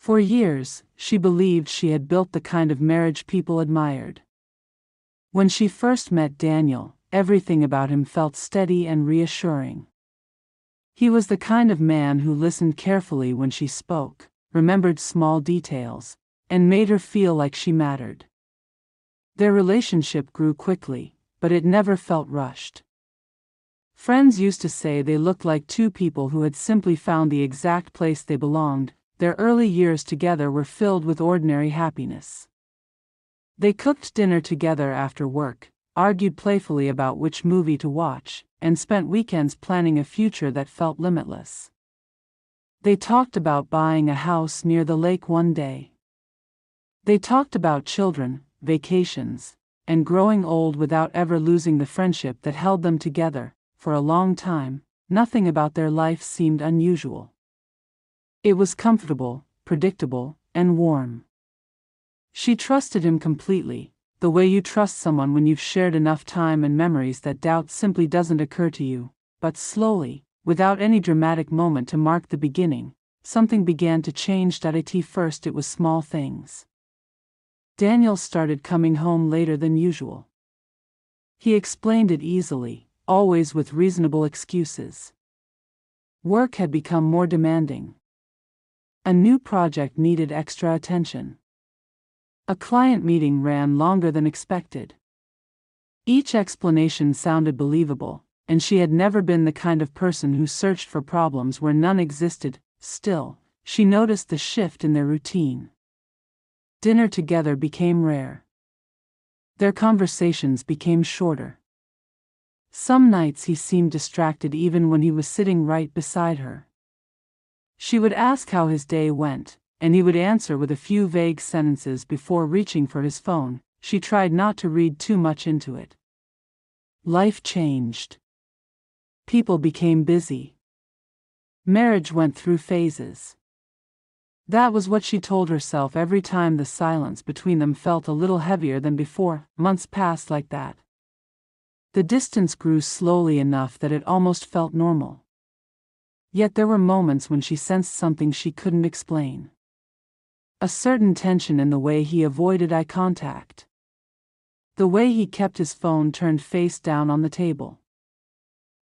For years, she believed she had built the kind of marriage people admired. When she first met Daniel, everything about him felt steady and reassuring. He was the kind of man who listened carefully when she spoke, remembered small details, and made her feel like she mattered. Their relationship grew quickly, but it never felt rushed. Friends used to say they looked like two people who had simply found the exact place they belonged. Their early years together were filled with ordinary happiness. They cooked dinner together after work, argued playfully about which movie to watch, and spent weekends planning a future that felt limitless. They talked about buying a house near the lake one day. They talked about children, vacations, and growing old without ever losing the friendship that held them together. For a long time, nothing about their life seemed unusual. It was comfortable, predictable, and warm. She trusted him completely, the way you trust someone when you've shared enough time and memories that doubt simply doesn't occur to you. But slowly, without any dramatic moment to mark the beginning, something began to change. At first it was small things. Daniel started coming home later than usual. He explained it easily, always with reasonable excuses. Work had become more demanding. A new project needed extra attention. A client meeting ran longer than expected. Each explanation sounded believable, and she had never been the kind of person who searched for problems where none existed. Still, she noticed the shift in their routine. Dinner together became rare. Their conversations became shorter. Some nights he seemed distracted even when he was sitting right beside her. She would ask how his day went, and he would answer with a few vague sentences before reaching for his phone. She tried not to read too much into it. Life changed. People became busy. Marriage went through phases. That was what she told herself every time the silence between them felt a little heavier than before. Months passed like that. The distance grew slowly enough that it almost felt normal. Yet there were moments when she sensed something she couldn't explain. A certain tension in the way he avoided eye contact. The way he kept his phone turned face down on the table.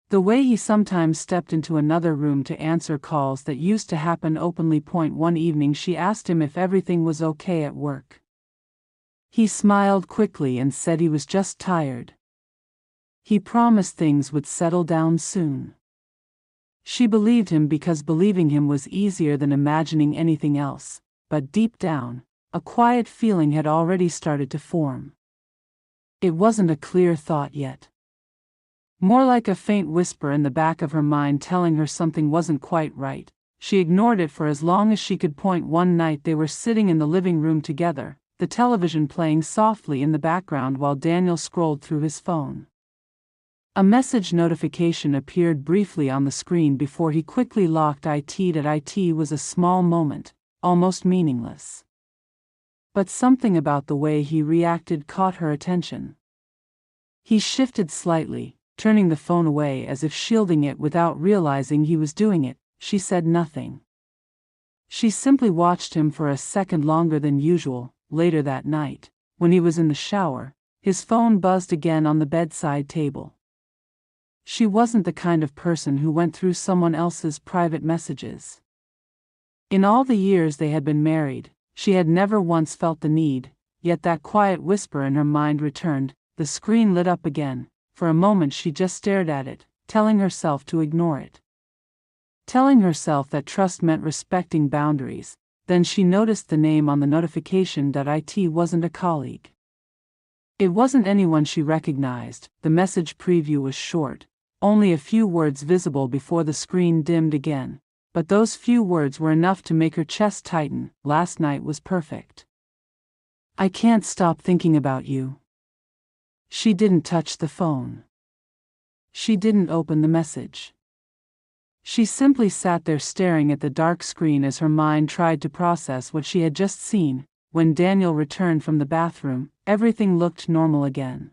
The way he sometimes stepped into another room to answer calls that used to happen openly. One evening she asked him if everything was okay at work. He smiled quickly and said he was just tired. He promised things would settle down soon. She believed him because believing him was easier than imagining anything else, but deep down, a quiet feeling had already started to form. It wasn't a clear thought yet. More like a faint whisper in the back of her mind telling her something wasn't quite right. She ignored it for as long as she could. One night they were sitting in the living room together, the television playing softly in the background while Daniel scrolled through his phone. A message notification appeared briefly on the screen before he quickly locked it. It was a small moment, almost meaningless. But something about the way he reacted caught her attention. He shifted slightly, turning the phone away as if shielding it without realizing he was doing it. She said nothing. She simply watched him for a second longer than usual. Later that night, when he was in the shower, his phone buzzed again on the bedside table. She wasn't the kind of person who went through someone else's private messages. In all the years they had been married, she had never once felt the need, yet that quiet whisper in her mind returned. The screen lit up again. For a moment she just stared at it, telling herself to ignore it. Telling herself that trust meant respecting boundaries. Then she noticed the name on the notification. It wasn't a colleague. It wasn't anyone she recognized. The message preview was short, only a few words visible before the screen dimmed again. But those few words were enough to make her chest tighten. Last night was perfect. I can't stop thinking about you. She didn't touch the phone. She didn't open the message. She simply sat there staring at the dark screen as her mind tried to process what she had just seen. When Daniel returned from the bathroom, everything looked normal again.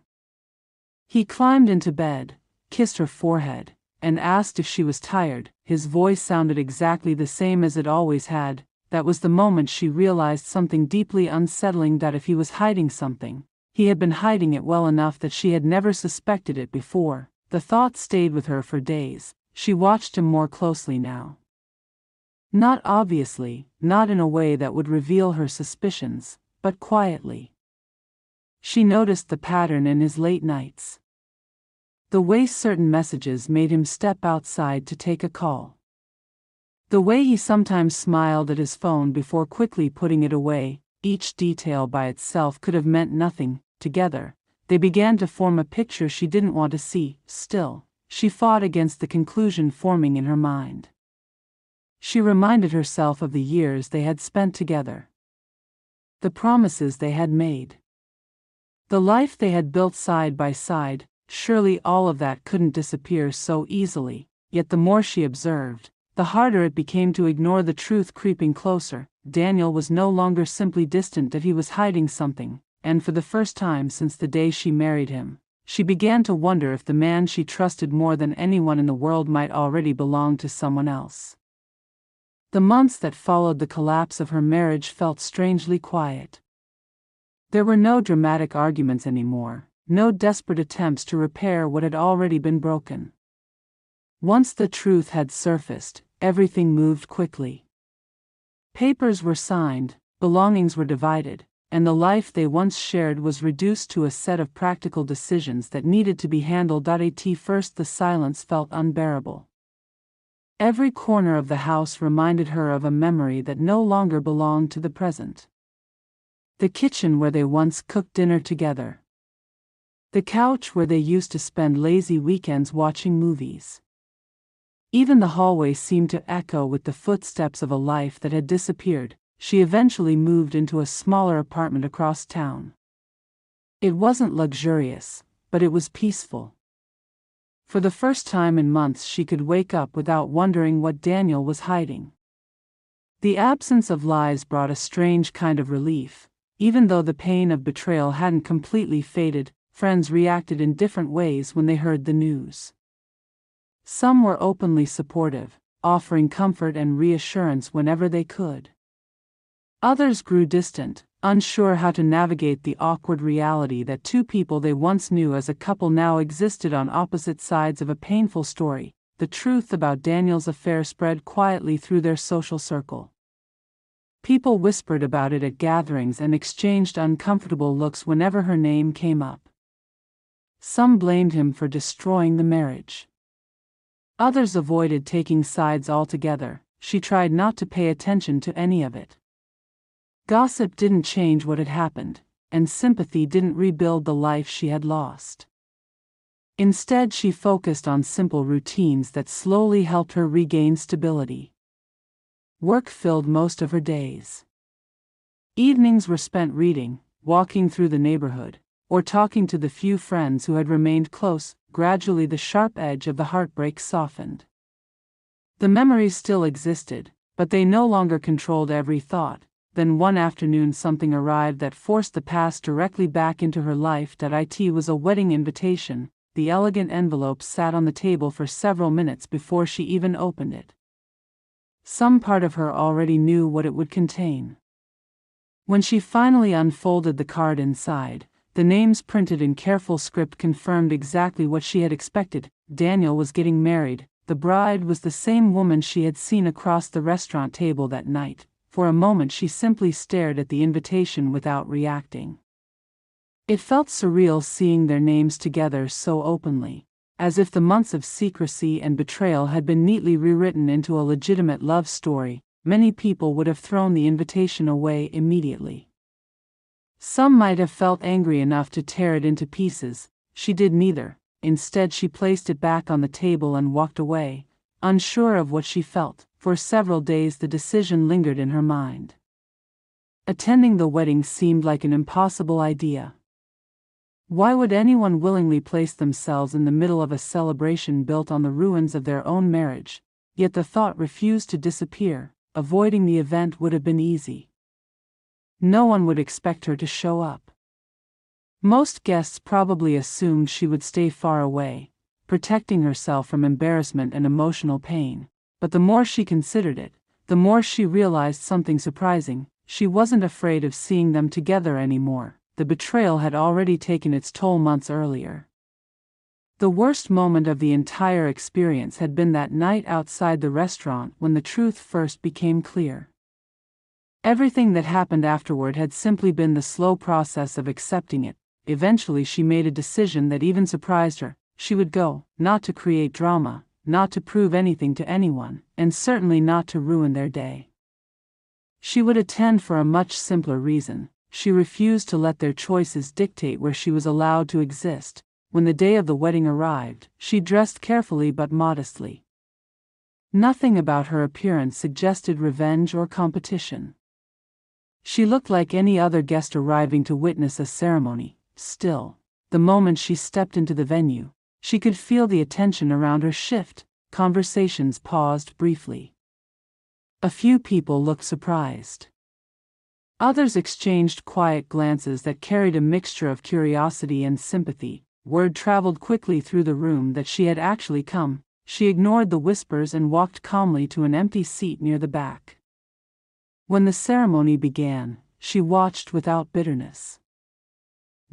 He climbed into bed, kissed her forehead, and asked if she was tired. His voice sounded exactly the same as it always had. that was the moment she realized something deeply unsettling, that if he was hiding something, he had been hiding it well enough that she had never suspected it before. The thought stayed with her for days. She watched him more closely now. Not obviously, not in a way that would reveal her suspicions, but quietly. She noticed the pattern in his late nights. The way certain messages made him step outside to take a call. The way he sometimes smiled at his phone before quickly putting it away. Each detail by itself could have meant nothing. Together, they began to form a picture she didn't want to see. Still, she fought against the conclusion forming in her mind. She reminded herself of the years they had spent together. The promises they had made. The life they had built side by side. Surely all of that couldn't disappear so easily, yet the more she observed, the harder it became to ignore the truth creeping closer. Daniel was no longer simply distant, that he was hiding something, and for the first time since the day she married him, she began to wonder if the man she trusted more than anyone in the world might already belong to someone else. The months that followed the collapse of her marriage felt strangely quiet. There were no dramatic arguments anymore, no desperate attempts to repair what had already been broken. Once the truth had surfaced, everything moved quickly. Papers were signed, belongings were divided, and the life they once shared was reduced to a set of practical decisions that needed to be handled. At first the silence felt unbearable. Every corner of the house reminded her of a memory that no longer belonged to the present. The kitchen where they once cooked dinner together. The couch where they used to spend lazy weekends watching movies. Even the hallway seemed to echo with the footsteps of a life that had disappeared. She eventually moved into a smaller apartment across town. It wasn't luxurious, but it was peaceful. For the first time in months she could wake up without wondering what Daniel was hiding. The absence of lies brought a strange kind of relief. Even though the pain of betrayal hadn't completely faded, friends reacted in different ways when they heard the news. Some were openly supportive, offering comfort and reassurance whenever they could. Others grew distant, unsure how to navigate the awkward reality that two people they once knew as a couple now existed on opposite sides of a painful story. The truth about Daniel's affair spread quietly through their social circle. People whispered about it at gatherings and exchanged uncomfortable looks whenever her name came up. Some blamed him for destroying the marriage. Others avoided taking sides altogether. She tried not to pay attention to any of it. Gossip didn't change what had happened, and sympathy didn't rebuild the life she had lost. Instead, she focused on simple routines that slowly helped her regain stability. Work filled most of her days. Evenings were spent reading, walking through the neighborhood, or talking to the few friends who had remained close. Gradually the sharp edge of the heartbreak softened. The memories still existed, but they no longer controlled every thought. Then one afternoon something arrived that forced the past directly back into her life. It was a wedding invitation. The elegant envelope sat on the table for several minutes before she even opened it. Some part of her already knew what it would contain. When she finally unfolded the card inside, the names printed in careful script confirmed exactly what she had expected. Daniel was getting married. The bride was the same woman she had seen across the restaurant table that night. For a moment she simply stared at the invitation without reacting. It felt surreal seeing their names together so openly, as if the months of secrecy and betrayal had been neatly rewritten into a legitimate love story. Many people would have thrown the invitation away immediately. Some might have felt angry enough to tear it into pieces. She did neither. Instead, she placed it back on the table and walked away, unsure of what she felt. For several days the decision lingered in her mind. Attending the wedding seemed like an impossible idea. Why would anyone willingly place themselves in the middle of a celebration built on the ruins of their own marriage? Yet the thought refused to disappear. Avoiding the event would have been easy. No one would expect her to show up. Most guests probably assumed she would stay far away, protecting herself from embarrassment and emotional pain. But the more she considered it, the more she realized something surprising. She wasn't afraid of seeing them together anymore. The betrayal had already taken its toll months earlier. The worst moment of the entire experience had been that night outside the restaurant when the truth first became clear. Everything that happened afterward had simply been the slow process of accepting it. Eventually she made a decision that even surprised her. She would go, not to create drama, not to prove anything to anyone, and certainly not to ruin their day. She would attend for a much simpler reason. She refused to let their choices dictate where she was allowed to exist. When the day of the wedding arrived, she dressed carefully but modestly. Nothing about her appearance suggested revenge or competition. She looked like any other guest arriving to witness a ceremony. Still, the moment she stepped into the venue, she could feel the attention around her shift. Conversations paused briefly. A few people looked surprised. Others exchanged quiet glances that carried a mixture of curiosity and sympathy. Word traveled quickly through the room that she had actually come. She ignored the whispers and walked calmly to an empty seat near the back. When the ceremony began, she watched without bitterness.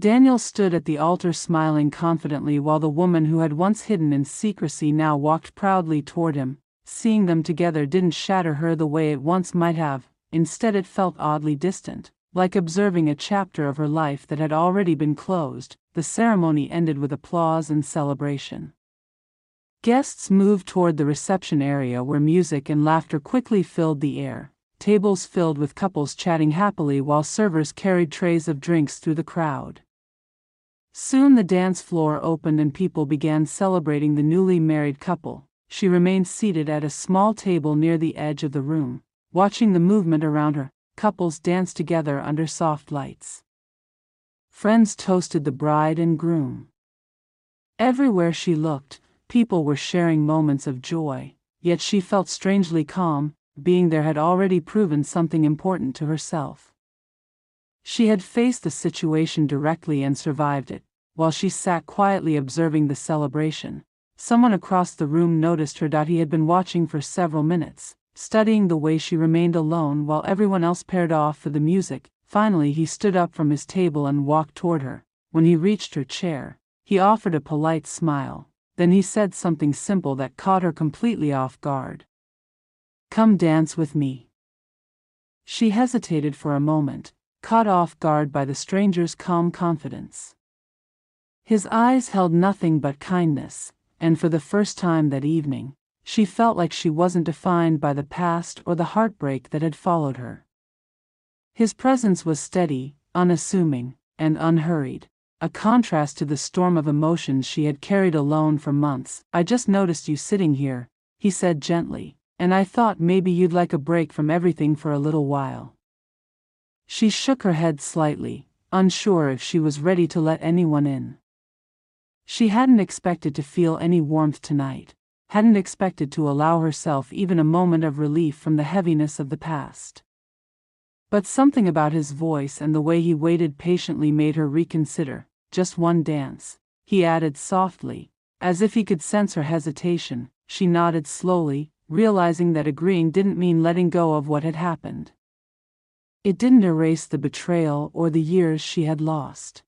Daniel stood at the altar smiling confidently while the woman who had once hidden in secrecy now walked proudly toward him. Seeing them together didn't shatter her the way it once might have. Instead it felt oddly distant, like observing a chapter of her life that had already been closed. The ceremony ended with applause and celebration. Guests moved toward the reception area where music and laughter quickly filled the air. Tables filled with couples chatting happily while servers carried trays of drinks through the crowd. Soon the dance floor opened and people began celebrating the newly married couple. She remained seated at a small table near the edge of the room, watching the movement around her. Couples danced together under soft lights. Friends toasted the bride and groom. Everywhere she looked, people were sharing moments of joy, yet she felt strangely calm. Being there had already proven something important to herself. She had faced the situation directly and survived it. While she sat quietly observing the celebration, someone across the room noticed her. He had been watching for several minutes, studying the way she remained alone while everyone else paired off for the music. Finally he stood up from his table and walked toward her. When he reached her chair, he offered a polite smile. Then he said something simple that caught her completely off guard. "Come dance with me." She hesitated for a moment, caught off guard by the stranger's calm confidence. His eyes held nothing but kindness, and for the first time that evening, she felt like she wasn't defined by the past or the heartbreak that had followed her. His presence was steady, unassuming, and unhurried, a contrast to the storm of emotions she had carried alone for months. "I just noticed you sitting here," he said gently, "and I thought maybe you'd like a break from everything for a little while." She shook her head slightly, unsure if she was ready to let anyone in. She hadn't expected to feel any warmth tonight, hadn't expected to allow herself even a moment of relief from the heaviness of the past. But something about his voice and the way he waited patiently made her reconsider. "Just one dance," he added softly, as if he could sense her hesitation. She nodded slowly, realizing that agreeing didn't mean letting go of what had happened. It didn't erase the betrayal or the years she had lost.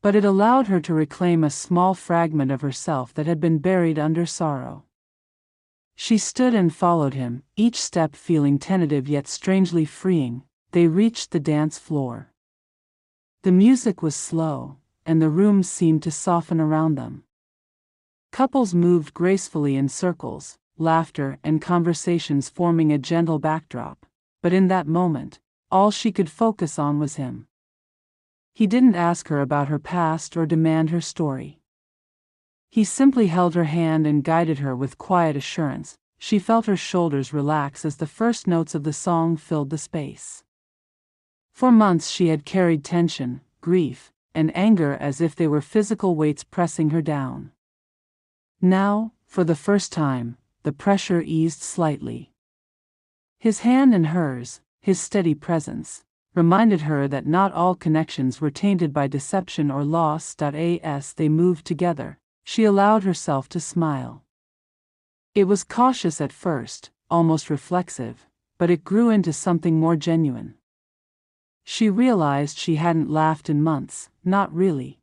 But it allowed her to reclaim a small fragment of herself that had been buried under sorrow. She stood and followed him, each step feeling tentative yet strangely freeing. They reached the dance floor. The music was slow, and the room seemed to soften around them. Couples moved gracefully in circles, laughter and conversations forming a gentle backdrop. But in that moment, all she could focus on was him. He didn't ask her about her past or demand her story. He simply held her hand and guided her with quiet assurance. She felt her shoulders relax as the first notes of the song filled the space. For months she had carried tension, grief, and anger as if they were physical weights pressing her down. Now, for the first time, the pressure eased slightly. His hand in hers, his steady presence, reminded her that not all connections were tainted by deception or loss. As they moved together, she allowed herself to smile. It was cautious at first, almost reflexive, but it grew into something more genuine. She realized she hadn't laughed in months, not really.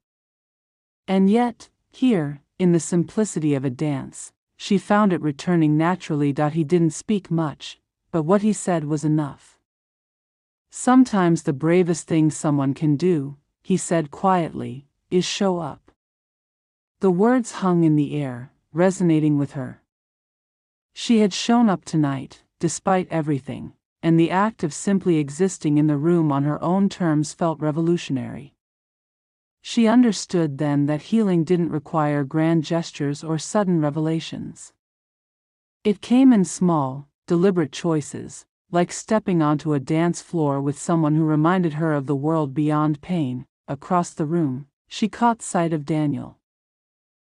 And yet, here, in the simplicity of a dance, she found it returning naturally. He didn't speak much, but what he said was enough. Sometimes the bravest thing someone can do, he said quietly, is show up. The words hung in the air, resonating with her. She had shown up tonight, despite everything, and the act of simply existing in the room on her own terms felt revolutionary. She understood then that healing didn't require grand gestures or sudden revelations. It came in small, deliberate choices, like stepping onto a dance floor with someone who reminded her of the world beyond pain. Across the room, she caught sight of Daniel.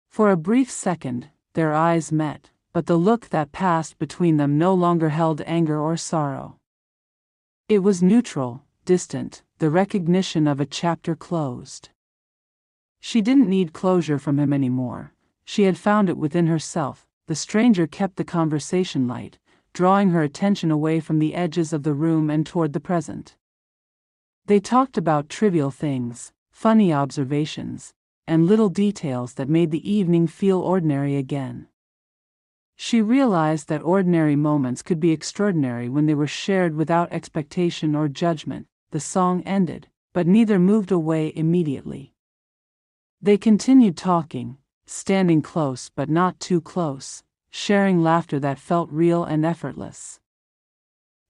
For a brief second, their eyes met, but the look that passed between them no longer held anger or sorrow. It was neutral, distant, the recognition of a chapter closed. She didn't need closure from him anymore. She had found it within herself. The stranger kept the conversation light, drawing her attention away from the edges of the room and toward the present. They talked about trivial things, funny observations, and little details that made the evening feel ordinary again. She realized that ordinary moments could be extraordinary when they were shared without expectation or judgment. The song ended, but neither moved away immediately. They continued talking, standing close but not too close, sharing laughter that felt real and effortless.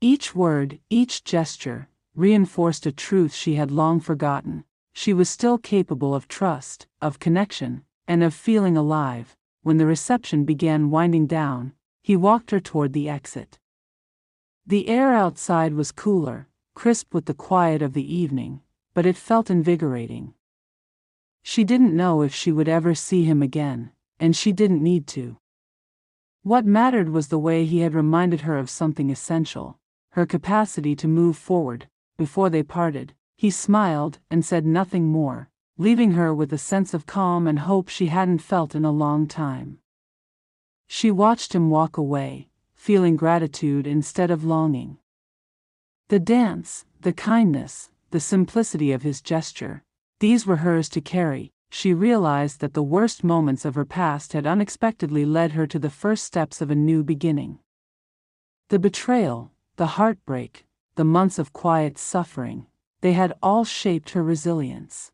Each word, each gesture, reinforced a truth she had long forgotten. She was still capable of trust, of connection, and of feeling alive. When the reception began winding down, he walked her toward the exit. The air outside was cooler, crisp with the quiet of the evening, but it felt invigorating. She didn't know if she would ever see him again, and she didn't need to. What mattered was the way he had reminded her of something essential, her capacity to move forward. Before they parted, he smiled and said nothing more, leaving her with a sense of calm and hope she hadn't felt in a long time. She watched him walk away, feeling gratitude instead of longing. The dance, the kindness, the simplicity of his gesture, these were hers to carry. She realized that the worst moments of her past had unexpectedly led her to the first steps of a new beginning. The betrayal, the heartbreak, the months of quiet suffering, they had all shaped her resilience.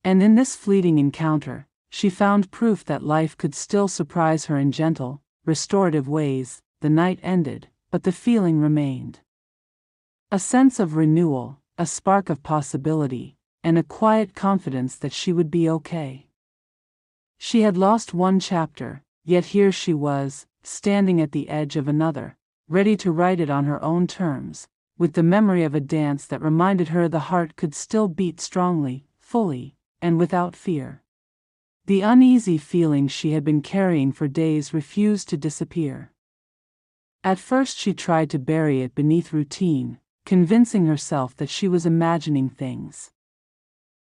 And in this fleeting encounter, she found proof that life could still surprise her in gentle, restorative ways. The night ended, but the feeling remained. A sense of renewal, a spark of possibility, and a quiet confidence that she would be okay. She had lost one chapter, yet here she was, standing at the edge of another, ready to write it on her own terms, with the memory of a dance that reminded her the heart could still beat strongly, fully, and without fear. The uneasy feeling she had been carrying for days refused to disappear. At first she tried to bury it beneath routine, convincing herself that she was imagining things.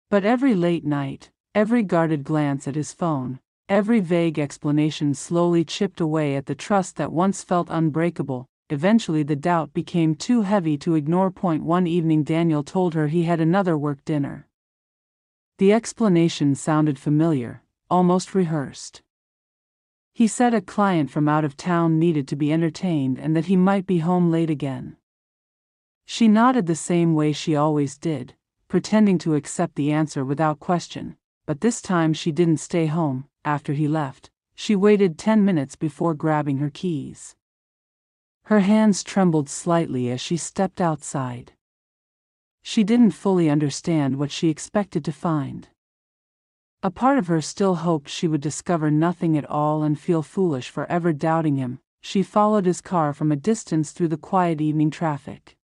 But every late night, every guarded glance at his phone, every vague explanation slowly chipped away at the trust that once felt unbreakable. Eventually the doubt became too heavy to ignore. One evening Daniel told her he had another work dinner. The explanation sounded familiar, almost rehearsed. He said a client from out of town needed to be entertained and that he might be home late again. She nodded the same way she always did, pretending to accept the answer without question, but this time she didn't stay home. After he left, she waited 10 minutes before grabbing her keys. Her hands trembled slightly as she stepped outside. She didn't fully understand what she expected to find. A part of her still hoped she would discover nothing at all and feel foolish for ever doubting him. She followed his car from a distance through the quiet evening traffic.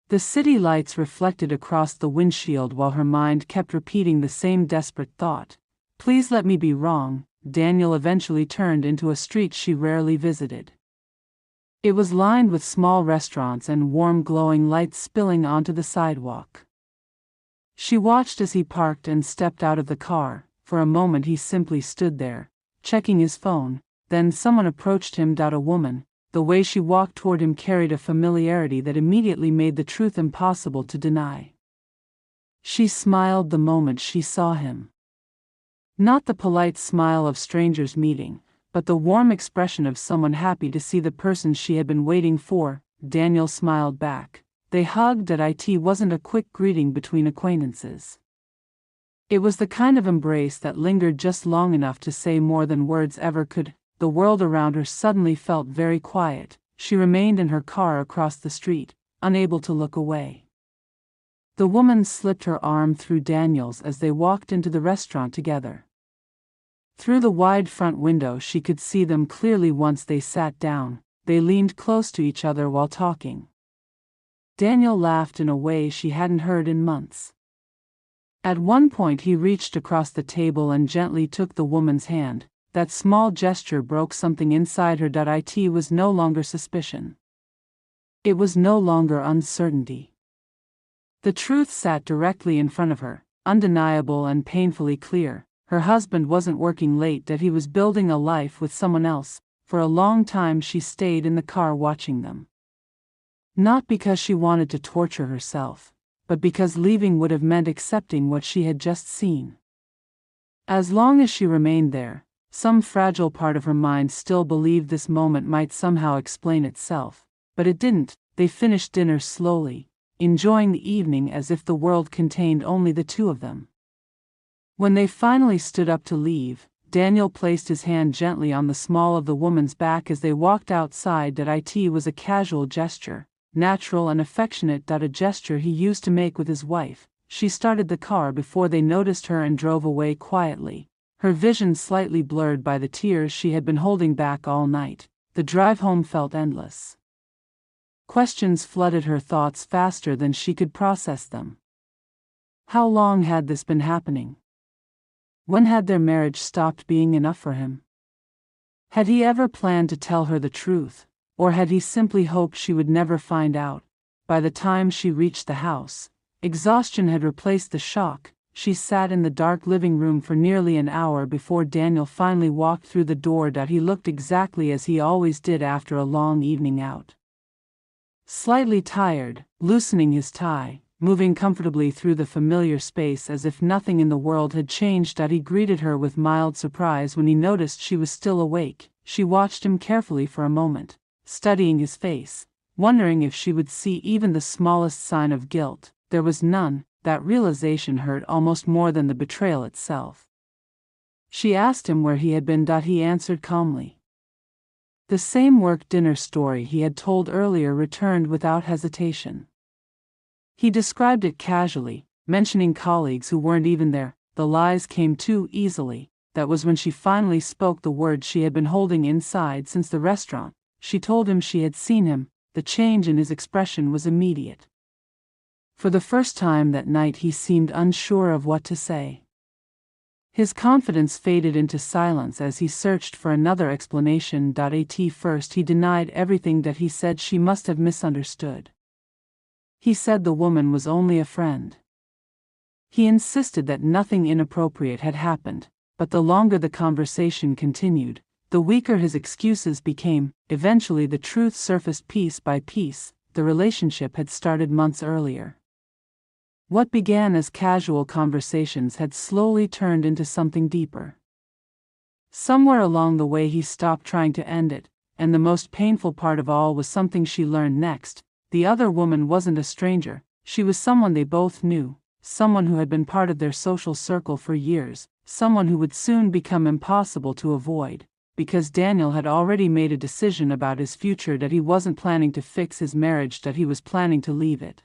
The city lights reflected across the windshield while her mind kept repeating the same desperate thought. Please let me be wrong. Daniel eventually turned into a street she rarely visited. It was lined with small restaurants and warm glowing lights spilling onto the sidewalk. She watched as he parked and stepped out of the car. For a moment he simply stood there, checking his phone. Then someone approached him. A woman, the way she walked toward him carried a familiarity that immediately made the truth impossible to deny. She smiled the moment she saw him. Not the polite smile of strangers meeting, but the warm expression of someone happy to see the person she had been waiting for. Daniel smiled back. They hugged. It wasn't a quick greeting between acquaintances. It was the kind of embrace that lingered just long enough to say more than words ever could. The world around her suddenly felt very quiet. She remained in her car across the street, unable to look away. The woman slipped her arm through Daniel's as they walked into the restaurant together. Through the wide front window she could see them clearly. Once they sat down, they leaned close to each other while talking. Daniel laughed in a way she hadn't heard in months. At one point he reached across the table and gently took the woman's hand. That small gesture broke something inside her. It was no longer suspicion. It was no longer uncertainty. The truth sat directly in front of her, undeniable and painfully clear. Her husband wasn't working late. That he was building a life with someone else. For a long time she stayed in the car watching them. Not because she wanted to torture herself, but because leaving would have meant accepting what she had just seen. As long as she remained there, some fragile part of her mind still believed this moment might somehow explain itself, but it didn't. They finished dinner slowly, enjoying the evening as if the world contained only the two of them. When they finally stood up to leave, Daniel placed his hand gently on the small of the woman's back as they walked outside. It was a casual gesture, natural and affectionate. A gesture he used to make with his wife. She started the car before they noticed her and drove away quietly, her vision slightly blurred by the tears she had been holding back all night. The drive home felt endless. Questions flooded her thoughts faster than she could process them. How long had this been happening? When had their marriage stopped being enough for him? Had he ever planned to tell her the truth, or had he simply hoped she would never find out? By the time she reached the house, exhaustion had replaced the shock. She sat in the dark living room for nearly an hour before Daniel finally walked through the door. He looked exactly as he always did after a long evening out. Slightly tired, loosening his tie, moving comfortably through the familiar space as if nothing in the world had changed. He greeted her with mild surprise when he noticed she was still awake. She watched him carefully for a moment, studying his face, wondering if she would see even the smallest sign of guilt. There was none. That realization hurt almost more than the betrayal itself. She asked him where he had been. He answered calmly. The same work dinner story he had told earlier returned without hesitation. He described it casually, mentioning colleagues who weren't even there. The lies came too easily. That was when she finally spoke the words she had been holding inside since the restaurant. She told him she had seen him. The change in his expression was immediate. For the first time that night he seemed unsure of what to say. His confidence faded into silence as he searched for another explanation. At first he denied everything. He said she must have misunderstood. He said the woman was only a friend. He insisted that nothing inappropriate had happened, but the longer the conversation continued, the weaker his excuses became. Eventually the truth surfaced piece by piece. The relationship had started months earlier. What began as casual conversations had slowly turned into something deeper. Somewhere along the way he stopped trying to end it, and the most painful part of all was something she learned next. The other woman wasn't a stranger. She was someone they both knew, someone who had been part of their social circle for years, someone who would soon become impossible to avoid, because Daniel had already made a decision about his future. He wasn't planning to fix his marriage. He was planning to leave it.